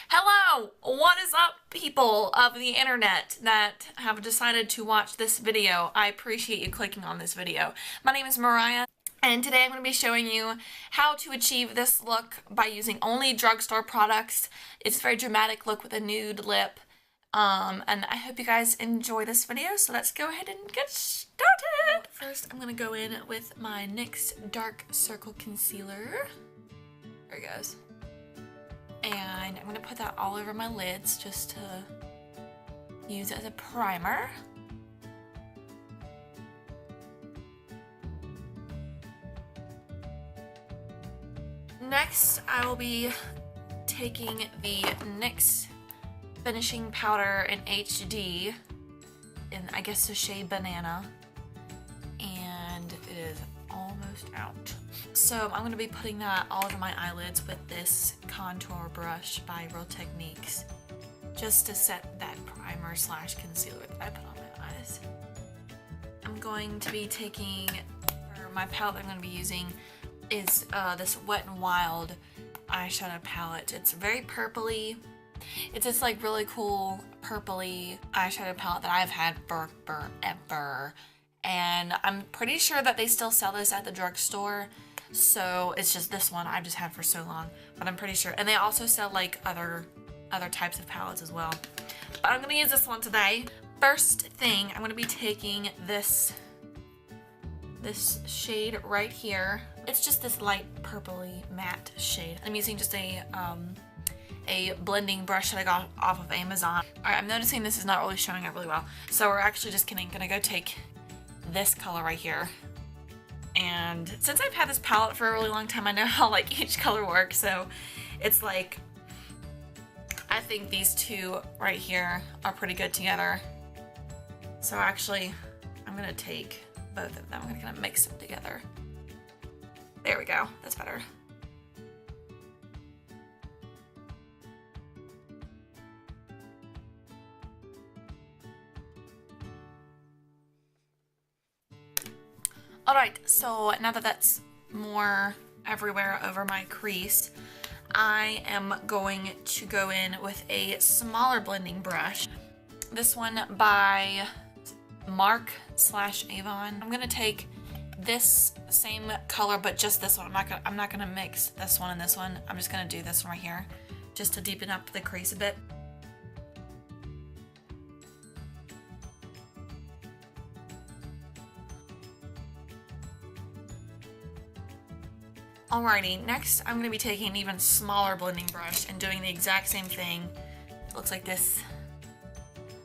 Hello! What is up, people of the internet that have decided to watch this video? I appreciate you clicking on this video. My name is Mariah, and today I'm going to be showing you how to achieve this look by using only drugstore products. It's a very dramatic look with a nude lip, and I hope you guys enjoy this video, so let's go ahead and get started! First, I'm going to go in with my NYX Dark Circle Concealer. There it goes. And I'm going to put that all over my lids just to use it as a primer. Next, I will be taking the NYX finishing powder in HD in, I guess, the shade Banana. And it is almost out. So I'm going to be putting that all over my eyelids with this contour brush by Real Techniques, just to set that primer slash concealer that I put on my eyes. I'm going to be taking, or my palette I'm going to be using is this Wet n Wild eyeshadow palette. It's very purpley. It's this like really cool purpley eyeshadow palette that I've had for forever. And I'm pretty sure that they still sell this at the drugstore. So it's just this one I've just had for so long, but I'm pretty sure. And they also sell like other types of palettes as well. But I'm gonna use this one today. First thing, I'm gonna be taking this shade right here. It's just this light purpley matte shade. I'm using just a blending brush that I got off of Amazon. All right, I'm noticing this is not really showing up really well. So we're actually just gonna go take this color right here. And since I've had this palette for a really long time, I know how like each color works. So it's like, I think these two right here are pretty good together. So actually, I'm gonna take both of them. I'm gonna mix them together. There we go, that's better. Alright, so now that that's more everywhere over my crease, I am going to go in with a smaller blending brush. This one by Mark / Avon. I'm gonna take this same color, but just this one. I'm not gonna mix this one and this one. I'm just gonna do this one right here, just to deepen up the crease a bit. Alrighty, next I'm going to be taking an even smaller blending brush and doing the exact same thing. It looks like this,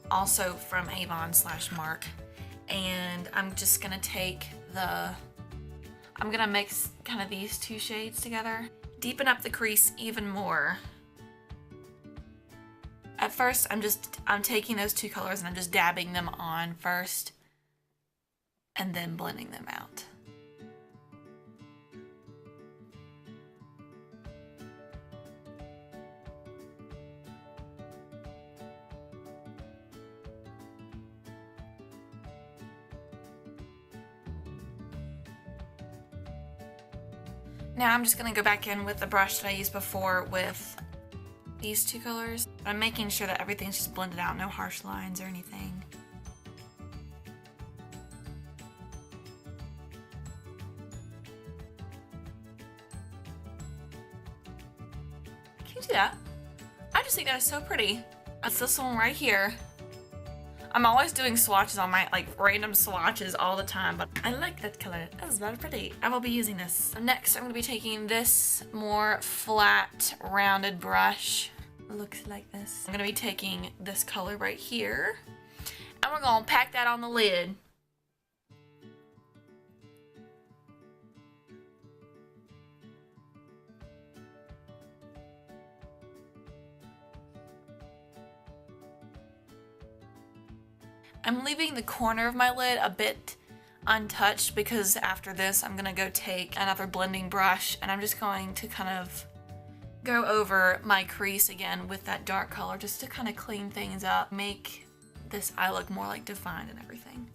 also from Avon / Mark. And I'm just going to take I'm going to mix kind of these two shades together. Deepen up the crease even more. At first, I'm taking those two colors and I'm just dabbing them on first and then blending them out. Now I'm just going to go back in with the brush that I used before with these two colors. I'm making sure that everything's just blended out, no harsh lines or anything. Can you see that? I just think that is so pretty. That's this one right here. I'm always doing swatches on my, like, random swatches all the time, but I like that color. That's very pretty. I will be using this. Next, I'm going to be taking this more flat, rounded brush. It looks like this. I'm going to be taking this color right here, and we're going to pack that on the lid. I'm leaving the corner of my lid a bit untouched because after this I'm gonna go take another blending brush and I'm just going to kind of go over my crease again with that dark color just to kind of clean things up, make this eye look more like defined and everything.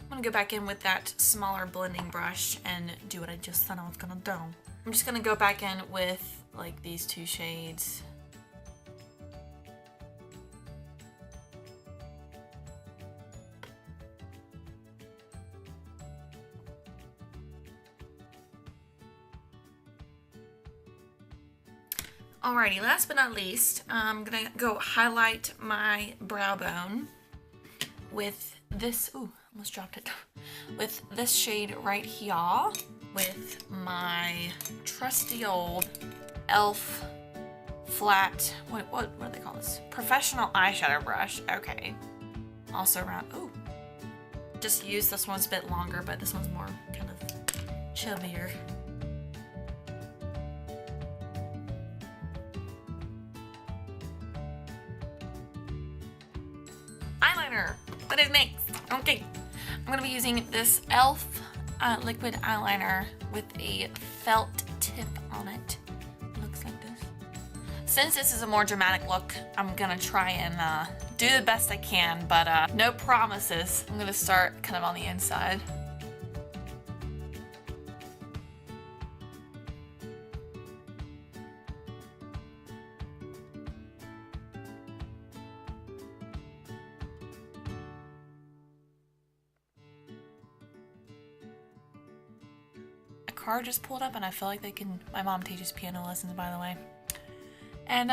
I'm gonna go back in with that smaller blending brush and do what I just said I was gonna do. I'm just gonna go back in with like these two shades Alrighty, last but not least, I'm gonna go highlight my brow bone with this, ooh, almost dropped it, with this shade right here, with my trusty old e.l.f. flat, what do they call this? Professional eyeshadow brush, okay. Also around, ooh, just use this one's a bit longer, but this one's more kind of chubbier. Eyeliner, what is next? Okay, I'm gonna be using this e.l.f. Liquid eyeliner with a felt tip on it. Looks like this. Since this is a more dramatic look, I'm gonna try and do the best I can, but no promises. I'm gonna start kind of on the inside. Car just pulled up and I feel like they can, my mom teaches piano lessons, by the way, and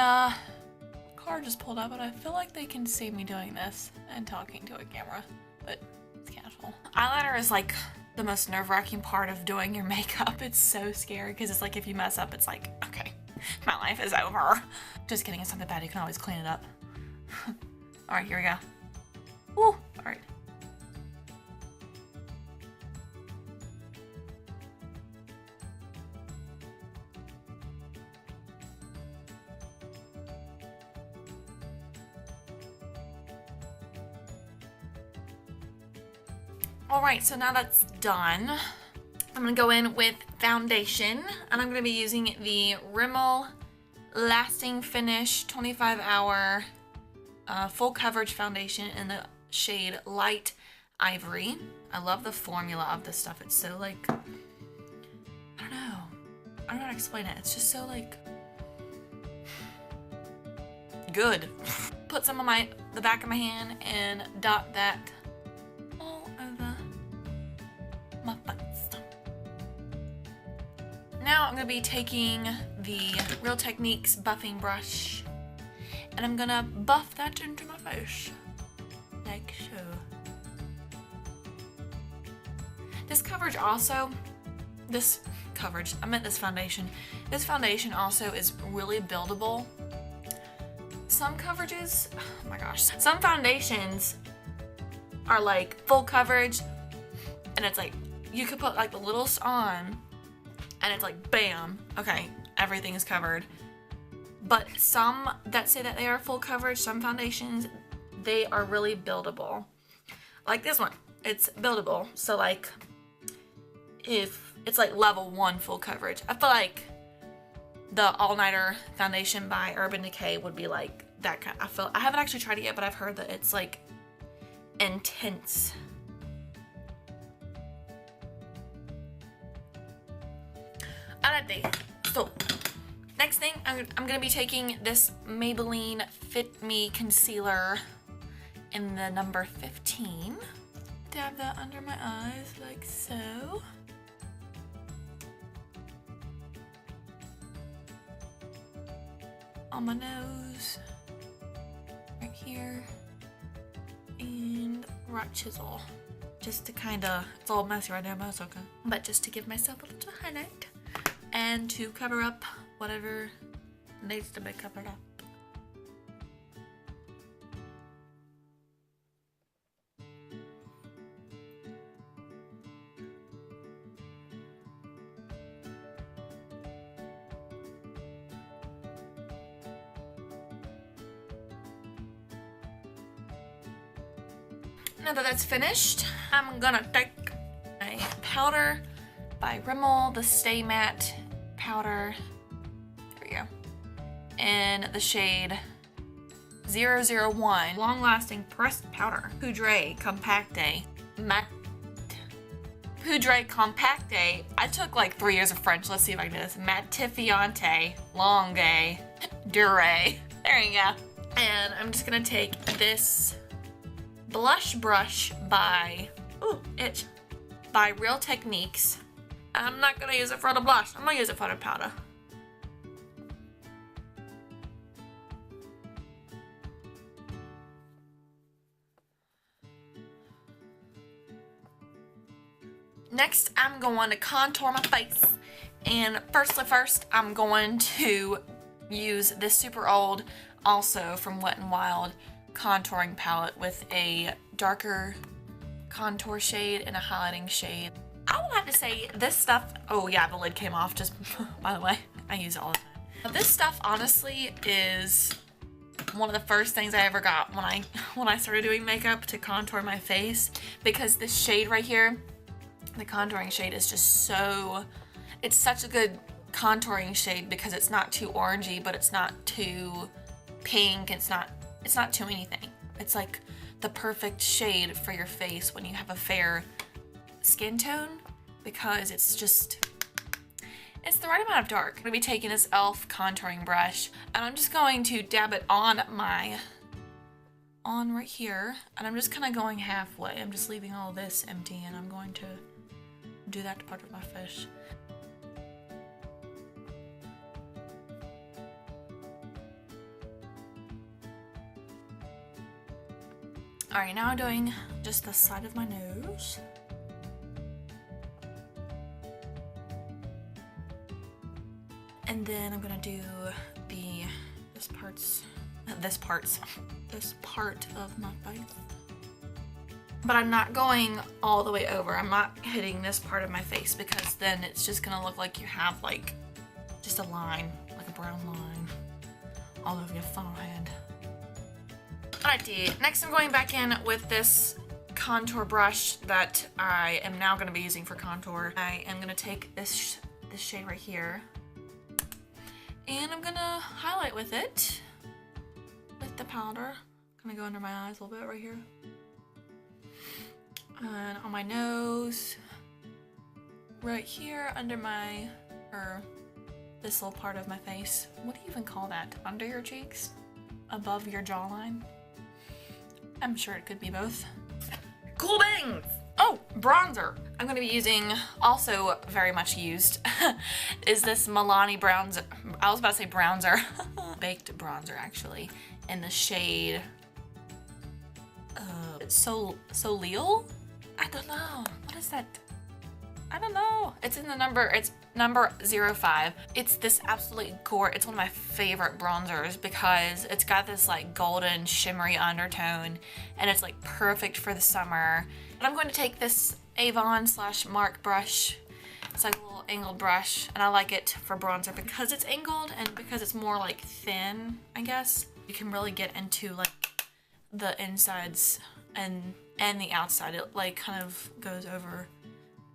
car just pulled up and I feel like they can see me doing this and talking to a camera, but it's casual. Eyeliner is like the most nerve-wracking part of doing your makeup. It's so scary because it's like if you mess up, it's like, okay, my life is over. Just kidding, it's not that bad, you can always clean it up. All right, here we go. Woo, all right. Alright, so now that's done, I'm going to go in with foundation, and I'm going to be using the Rimmel Lasting Finish 25-hour full coverage foundation in the shade Light Ivory. I love the formula of this stuff. It's so like, I don't know how to explain it. It's just so like, good. Put some on the back of my hand and dot that all over my face. Now I'm going to be taking the Real Techniques buffing brush and I'm going to buff that into my face, like so. This coverage also, this foundation. This foundation also is really buildable. Some coverages, oh my gosh, some foundations are like full coverage and it's like, you could put like the littlest on and it's like, bam, okay, everything is covered. But some that say that they are full coverage, some foundations, they are really buildable. Like this one, it's buildable. So like, if it's like level 1 full coverage, I feel like the All Nighter foundation by Urban Decay would be like that kind. I haven't actually tried it yet, but I've heard that it's like intense. Alrighty, so next thing, I'm gonna be taking this Maybelline Fit Me concealer in the number 15. Dab that under my eyes like so. On my nose, right here, and right chisel. Just to kinda, it's all messy right now, but it's okay. But just to give myself a little highlight and to cover up whatever needs to be covered up. Now that that's finished, I'm gonna take a powder by Rimmel, the Stay Matte powder, there we go, in the shade 001, Long Lasting Pressed Powder, Poudre Compacte Matte, Poudre Compacte, I took like 3 years of French, let's see if I can do this, Matifiante Longue Durée, there you go. And I'm just gonna take this blush brush by, ooh, itch, by Real Next, I'm going to contour my face. And first, I'm going to use this super old, also from Wet n Wild, contouring palette with a darker contour shade and a highlighting shade. I will have to say this stuff, oh yeah, the lid came off, just by the way, I use it all the time. This stuff honestly is one of the first things I ever got when I started doing makeup to contour my face, because this shade right here, the contouring shade, is just so, it's such a good contouring shade because it's not too orangey, but it's not too pink, it's not too anything. It's like the perfect shade for your face when you have a fair skin tone, because it's the right amount of dark. I'm gonna be taking this e.l.f. contouring brush and I'm just going to dab it on right here, and I'm just kind of going halfway. I'm just leaving all this empty and I'm going to do that part of my face. Alright, now I'm doing just the side of my nose. And then I'm gonna do this part of my face. But I'm not going all the way over. I'm not hitting this part of my face because then it's just gonna look like you have like just a line, like a brown line all over your funnel head. Alrighty, next I'm going back in with this contour brush that I am now gonna be using for contour. I am gonna take this shade right here, and I'm gonna highlight with it, with the powder. Gonna go under my eyes a little bit right here. And on my nose, right here under my, or this little part of my face. What do you even call that? Under your cheeks? Above your jawline? I'm sure it could be both. Cool bangs! Oh, bronzer. I'm gonna be using, also very much used, is this Milani bronzer. I was about to say bronzer. Baked bronzer, actually, in the shade Soleil? I don't know. What is that? I don't know. It's in the number, it's number 05. It's this absolutely gorgeous, it's one of my favorite bronzers because it's got this like golden shimmery undertone and it's like perfect for the summer. And I'm going to take this Avon / Mark brush. It's like a little angled brush, and I like it for bronzer because it's angled and because it's more like thin, I guess. You can really get into like the insides and the outside. It like kind of goes over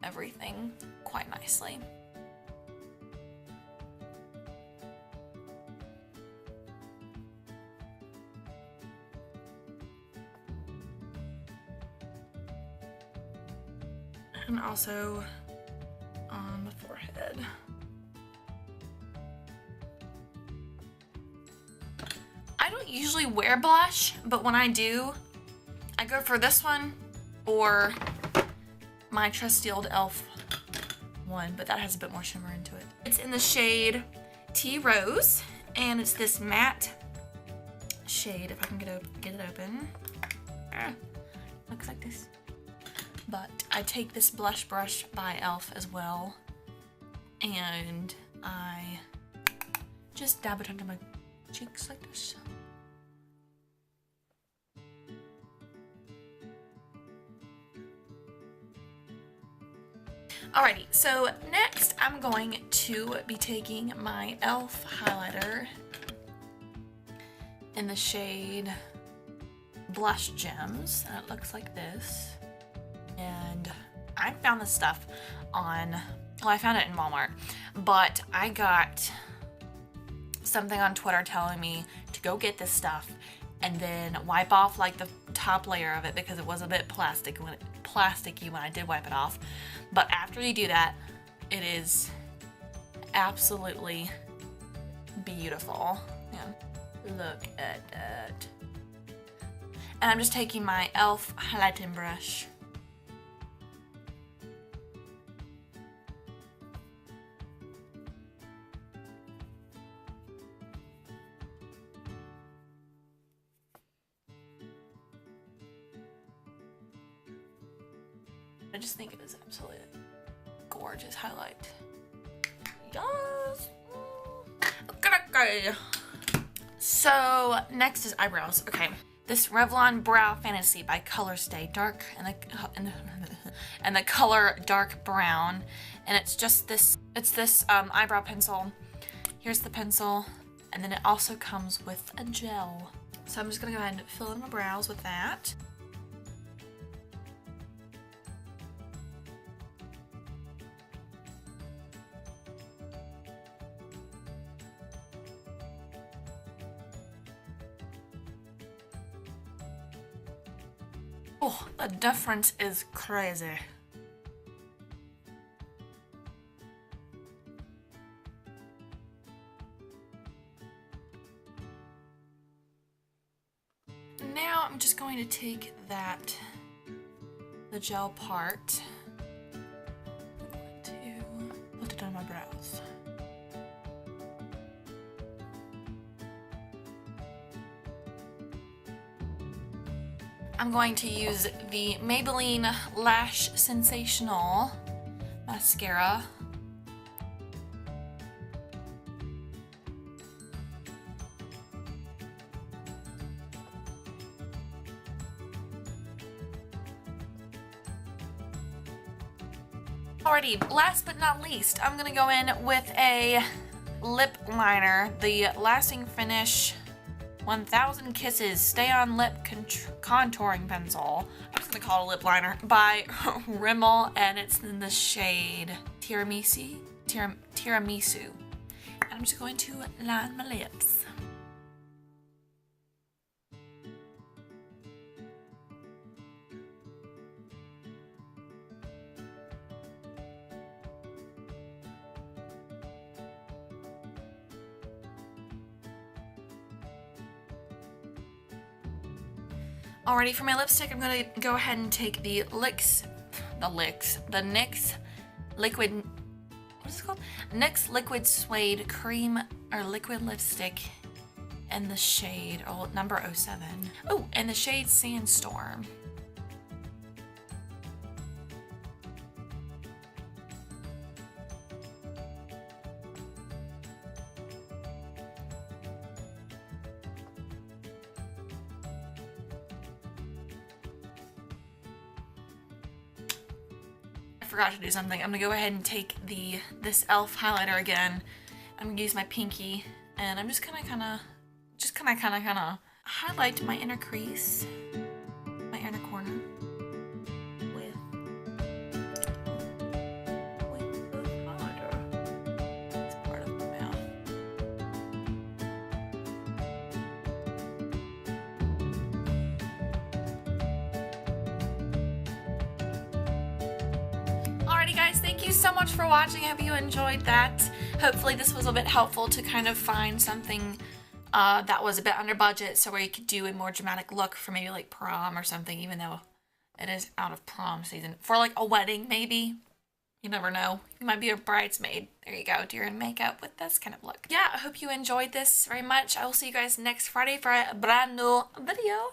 everything quite nicely. And also on the forehead. I don't usually wear blush, but when I do, I go for this one or my trusty old e.l.f. one, but that has a bit more shimmer into it. It's in the shade Tea Rose, and it's this matte shade, if I can get it open. Looks like this. But I take this blush brush by e.l.f. as well, and I just dab it under my cheeks like this. Alrighty, so next I'm going to be taking my e.l.f. highlighter in the shade Blush Gems, and it looks like this. And I found this stuff on, well, I found it in Walmart, but I got something on Twitter telling me to go get this stuff and then wipe off like the top layer of it because it was a bit plasticky when I did wipe it off. But after you do that, it is absolutely beautiful. Yeah. Look at that. And I'm just taking my e.l.f. highlighting brush. just think it is absolutely gorgeous highlight. Yes. Okay. So next is eyebrows. Okay. This Revlon Brow Fantasy by Color Stay Dark and the color dark brown, and it's just this. It's this eyebrow pencil. Here's the pencil, and then it also comes with a gel. So I'm just gonna go ahead and fill in my brows with that. Oh, the difference is crazy. Now I'm just going to take the gel part, to put it on my brows. I'm going to use the Maybelline Lash Sensational mascara. Alrighty, last but not least, I'm gonna go in with a lip liner, the Lasting Finish 1000 Kisses Stay On Lip Contouring Pencil. I'm just gonna call it a lip liner by Rimmel, and it's in the shade Tiramisu. And I'm just going to line my lips. Alrighty, for my lipstick, I'm gonna go ahead and take the NYX liquid, what is it called? NYX Liquid Suede Cream or Liquid Lipstick in the shade, number 07. Oh, and the shade Sandstorm. Forgot to do something. I'm gonna go ahead and take this e.l.f. highlighter again. I'm gonna use my pinky, and I'm just gonna kind of highlight my inner crease, my inner corner with the highlighter. It's part of my mouth. Alrighty guys, thank you so much for watching. I hope you enjoyed that. Hopefully this was a bit helpful to kind of find something that was a bit under budget, so where you could do a more dramatic look for maybe like prom or something, even though it is out of prom season. For like a wedding maybe. You never know. You might be a bridesmaid. There you go. You're in makeup with this kind of look. Yeah, I hope you enjoyed this very much. I will see you guys next Friday for a brand new video.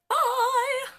Bye!